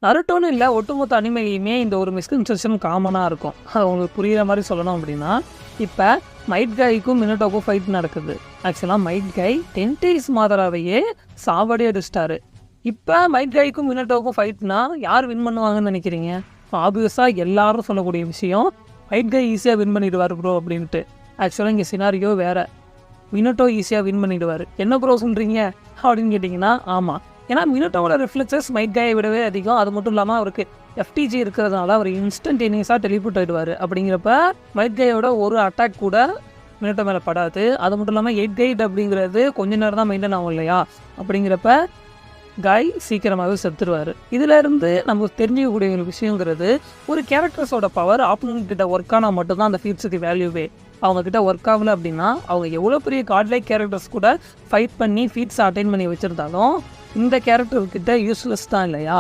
நருட்டோன்னு இல்லை, ஒட்டுமொத்த அனிமையுமே இந்த ஒரு மிஸ்கன்செப்ஷன் காமனாக இருக்கும். அது உங்களுக்கு புரிகிற மாதிரி சொல்லணும் அப்படின்னா, இப்போ மைட் கைக்கும் மினட்டோக்கும் ஃபைட் நடக்குது. ஆக்சுவலாக மைட் கை டென்டேஸ் மாதராவையே சாவடி அடிச்சிட்டாரு. இப்போ மைட் கைக்கும் மினட்டோக்கும் ஃபைட்னா யார் வின் பண்ணுவாங்கன்னு நினைக்கிறீங்க? ஆப்வியஸாக எல்லாரும் சொல்லக்கூடிய விஷயம் மைட் கை ஈஸியாக வின் பண்ணிடுவார் ப்ரோ அப்படின்ட்டு. ஆக்சுவலாக இங்கே சினாரியோ வேறு. மினட்டோ ஈஸியாக வின் பண்ணிடுவார். என்ன ப்ரோ சொல்கிறீங்க அப்படின்னு கேட்டிங்கன்னா, ஆமாம். ஏன்னா மினட்டோட ரிஃப்ளெக்ஸஸ் மைட் கையை விடவே அதிகம். அது மட்டும் இல்லாமல் அவருக்கு எஃப்டிஜி இருக்கிறதுனால அவர் இன்ஸ்டன்டேனியஸாக டெலிபோர்ட் ஆகிடுவார். அப்படிங்கிறப்ப மைட் கையோட ஒரு அட்டாக் கூட மினட்டோ மேலே படாது. அது மட்டும் இல்லாமல் 8 கைட் அப்படிங்கிறது கொஞ்ச நேரம் தான் மெயின்டைன் ஆகும் இல்லையா? அப்படிங்கிறப்ப காய் சீக்கிரமாகவே செத்துருவார். இதிலேருந்து நம்ம தெரிஞ்சிக்கக்கூடிய ஒரு விஷயங்கிறது, ஒரு கேரக்டர்ஸோட பவர் ஆப்போனன்ட் கிட்ட ஒர்க் ஆனால் மட்டும்தான் அந்த ஃபீட்ஸுக்கு வேல்யூவே. அவங்கக்கிட்ட ஒர்க் ஆகலை அப்படின்னா அவங்க எவ்வளோ பெரிய காட்லைக் கேரக்டர்ஸ் கூட ஃபைட் பண்ணி ஃபீட்ஸை அட்டைன் பண்ணி வச்சுருந்தாலும் இந்த கேரக்டர்கிட்ட யூஸ்லெஸ் தான் இல்லையா?